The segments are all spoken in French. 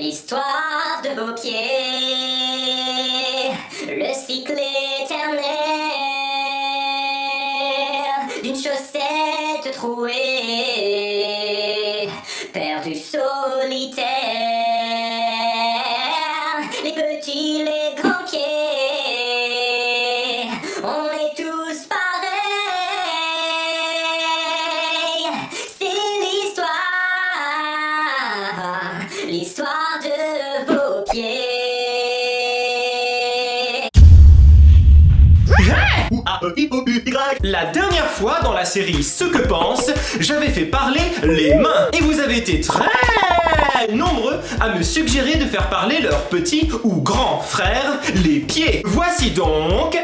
l'histoire de vos pieds, le cycle éternel d'une chaussette trouée, perdue solitaire, les petits, les grands pieds, on est tous pareils, c'est l'histoire de vos pieds. La dernière fois dans la série Ce que pense, j'avais fait parler les mains et vous avez été très nombreux à me suggérer de faire parler leurs petits ou grands frères, les pieds. Voici donc...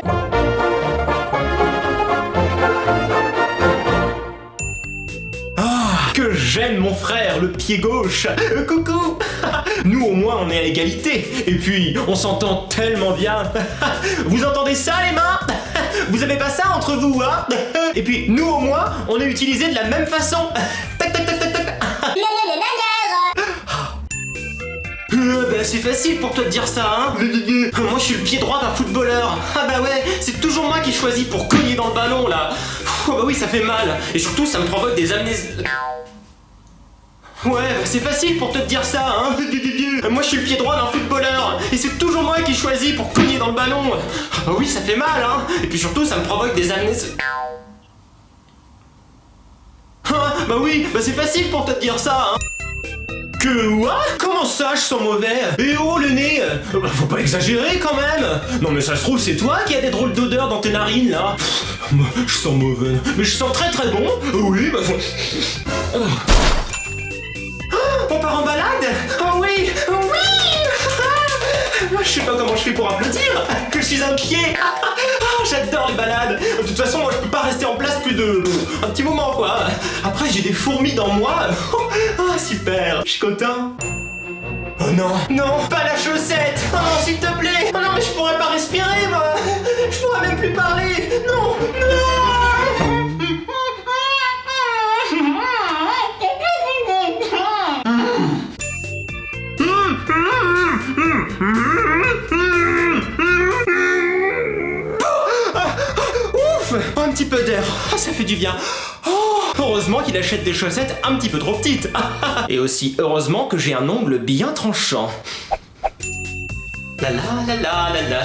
Que j'aime mon frère, le pied gauche. Coucou. Nous au moins on est à égalité. Et puis on s'entend tellement bien. Vous entendez ça les mains? Vous avez pas ça entre vous, hein? Et puis nous au moins on est utilisés de la même façon. Tac tac tac tac tac. Ben, c'est facile pour toi de dire ça, hein. Moi je suis le pied droit d'un footballeur. Ah bah ouais, c'est toujours moi qui choisis pour cogner dans le ballon là. Oh bah oui, ça fait mal. Et surtout ça me provoque des amnésies. Ouais, bah c'est facile pour te dire ça, hein. Moi je suis le pied droit d'un footballeur. Et c'est toujours moi qui choisis pour cogner dans le ballon. Ah bah oui, ça fait mal, hein. Et puis surtout ça me provoque des amnésies. Ah, bah oui, bah c'est facile pour te dire ça, hein. Que quoi? Comment ça je sens mauvais? Eh oh le nez! Bah, faut pas exagérer quand même! Non mais ça se trouve c'est toi qui as des drôles d'odeurs dans tes narines là! Je sens mauvais. Mais je sens très très bon! Oui bah... On part en balade? Oh oui! Oui! Je sais pas comment je fais pour applaudir! Que je suis un pied! J'adore les balades! De toute façon moi je peux pas rester en place plus de... un petit moment quoi! Après j'ai des fourmis dans moi! Ah super! Je suis content! Oh non! Non! Pas la chaussette! Oh non s'il te plaît! Oh non mais je pourrais pas respirer moi! Je pourrais même plus parler! Non! Non! Un petit peu d'air, ça fait du bien. Oh, heureusement qu'il achète des chaussettes un petit peu trop petites. Et aussi heureusement que j'ai un ongle bien tranchant. La la la la la la.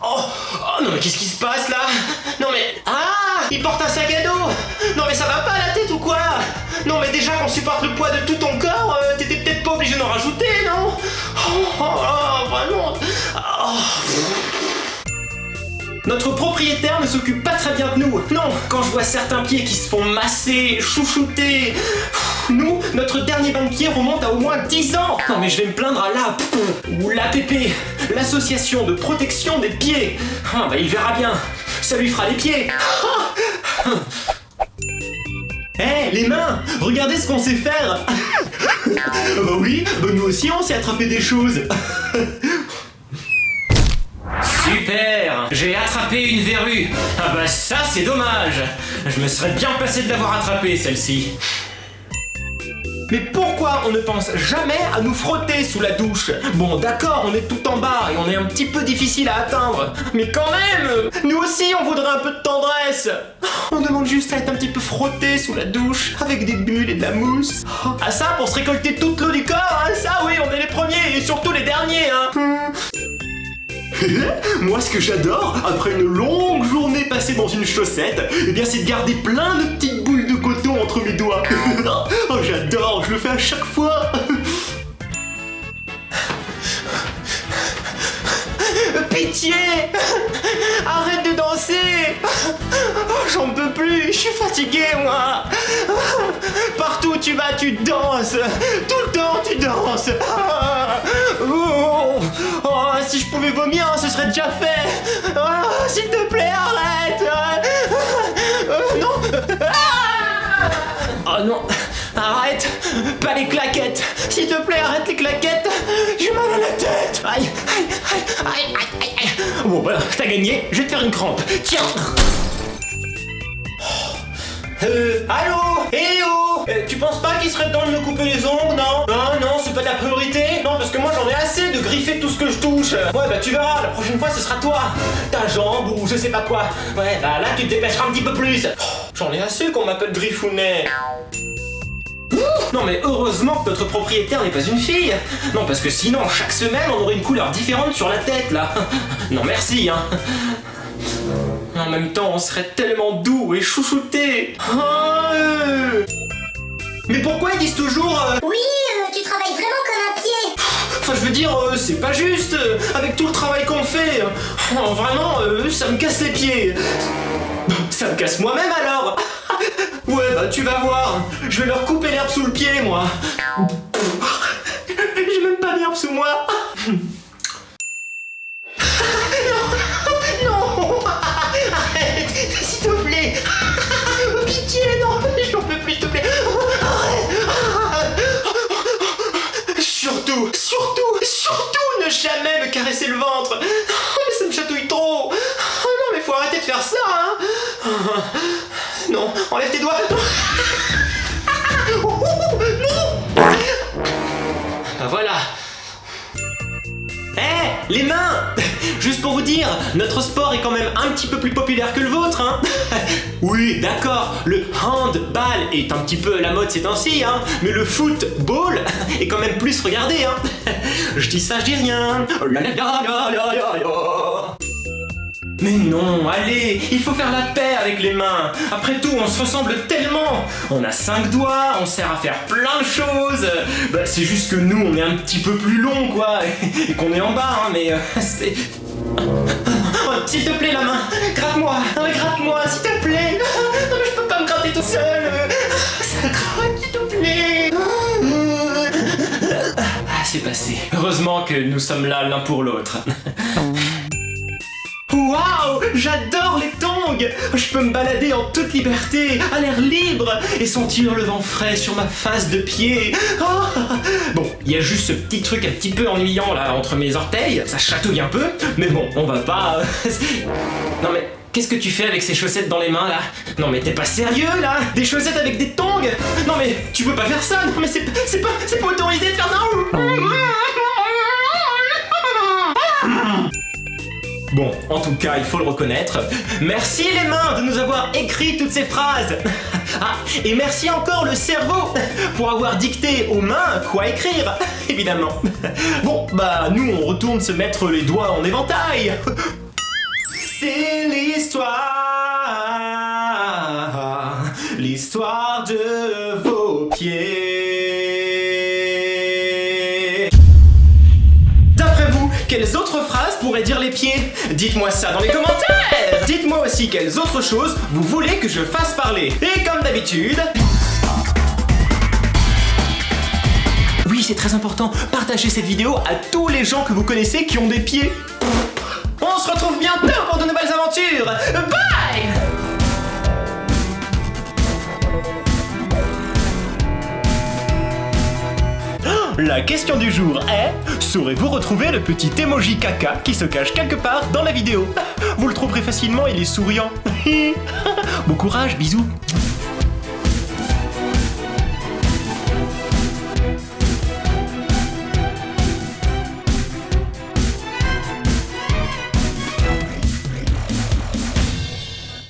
Oh, oh non mais qu'est-ce qui se passe là? Non mais... Ah, il porte un sac à dos. Non mais ça va pas la tête ou quoi? Non mais déjà qu'on supporte le poids de tout ton corps, t'étais peut-être pas obligé d'en rajouter, non? Vraiment. Notre propriétaire ne s'occupe pas très bien de nous. Non, quand je vois certains pieds qui se font masser, chouchouter... Nous, notre dernier bain de pied remonte à au moins 10 ans. Non mais je vais me plaindre à ou l'APP, l'association de protection des pieds. Ah bah il verra bien, ça lui fera les pieds. Eh, les mains, regardez ce qu'on sait faire. Bah oui, bah nous aussi on sait attraper des choses. Super! J'ai attrapé une verrue! Ah bah ça c'est dommage! Je me serais bien passé de l'avoir attrapée celle-ci! Mais pourquoi on ne pense jamais à nous frotter sous la douche? Bon d'accord, on est tout en bas et on est un petit peu difficile à atteindre, mais quand même! Nous aussi on voudrait un peu de tendresse! On demande juste à être un petit peu frotté sous la douche, avec des bulles et de la mousse. Ah ça, pour se récolter toute l'eau du corps, hein? Ça oui, on est les premiers et surtout les derniers, hein! Moi, ce que j'adore, après une longue journée passée dans une chaussette, eh bien, c'est de garder plein de petites boules de coton entre mes doigts. Oh, j'adore, je le fais à chaque fois. Pitié! Arrête de danser! Oh, j'en peux plus, je suis fatigué, moi! Partout où tu vas, tu danses! Tout le temps, tu danses! Oh, si je pouvais vomir, ce serait déjà fait! Oh, s'il te plaît, arrête! Non! Oh non! Arrête! Pas les claquettes! S'il te plaît, arrête les claquettes! J'ai mal à la tête! Aïe! Aïe! Aïe! Aïe! Aïe! Aïe! Bon bah, t'as gagné, je vais te faire une crampe! Tiens! Allô? Eh oh! Tu penses pas qu'il serait temps de me couper les ongles, non? Non, c'est pas ta priorité? Non, parce parce que moi j'en ai assez de griffer tout ce que je touche. Ouais, bah tu verras, la prochaine fois ce sera toi. Ta jambe ou je sais pas quoi. Ouais, bah là tu te dépêcheras un petit peu plus. Oh, j'en ai assez qu'on m'appelle Griffounet. Non mais heureusement que notre propriétaire n'est pas une fille. Non parce que sinon chaque semaine on aurait une couleur différente sur la tête là. Non merci hein. En même temps on serait tellement doux et chouchoutés. Mais pourquoi ils disent toujours Oui, tu travailles vraiment comme un pied. Enfin je veux dire c'est pas juste avec tout le travail qu'on fait. Oh, vraiment ça me casse les pieds. Ça me casse moi-même alors. Ouais bah tu vas voir. Je vais leur couper l'herbe sous le pied moi. J'ai même pas d'herbe sous moi. Non, arrête, s'il te plaît. Pitié, non, j'en peux plus, s'il te plaît. Arrête. Surtout, ne jamais me caresser le ventre. Mais ça me chatouille trop. Non, mais faut arrêter de faire ça, hein. Non, enlève tes doigts. Non. Bah voilà. Eh, les mains. Juste pour vous dire, notre sport est quand même un petit peu plus populaire que le vôtre, hein. Oui, d'accord, le handball est un petit peu à la mode ces temps-ci, hein. Mais le football est quand même plus regardé, hein. Je dis ça, je dis rien. Mais non, allez, il faut faire la paix avec les mains. Après tout, on se ressemble tellement. On a 5 doigts, on sert à faire plein de choses. Bah, c'est juste que nous, on est un petit peu plus long, quoi. Et qu'on est en bas, hein, mais c'est... Oh, s'il te plaît, la main, gratte-moi. Non, mais gratte-moi, s'il te plaît. Non, mais je peux pas me gratter tout seul. Ça gratte, s'il te plaît. Ah, c'est passé. Heureusement que nous sommes là l'un pour l'autre. Waouh, j'adore les tongs. Je peux me balader en toute liberté, à l'air libre, et sentir le vent frais sur ma face de pied. Oh. Bon, il y a juste ce petit truc un petit peu ennuyant là entre mes orteils, ça chatouille un peu, mais bon, on va pas... Non mais, qu'est-ce que tu fais avec ces chaussettes dans les mains là? Non mais t'es pas sérieux là? Des chaussettes avec des tongs? Non mais, tu peux pas faire ça, non mais c'est pas autorisé de faire non. Bon, en tout cas, il faut le reconnaître. Merci les mains de nous avoir écrit toutes ces phrases. Ah, et merci encore le cerveau pour avoir dicté aux mains quoi écrire, évidemment. Bon, bah nous on retourne se mettre les doigts en éventail. C'est l'histoire de vos pieds. Quelles autres phrases pourraient dire les pieds? Dites-moi ça dans les commentaires. Dites-moi aussi quelles autres choses vous voulez que je fasse parler. Et comme d'habitude... Oui, c'est très important, partagez cette vidéo à tous les gens que vous connaissez qui ont des pieds. On se retrouve bientôt pour de nouvelles aventures. Bye! La question du jour est: saurez-vous retrouver le petit emoji caca qui se cache quelque part dans la vidéo? Vous le trouverez facilement, il est souriant. Bon courage, bisous.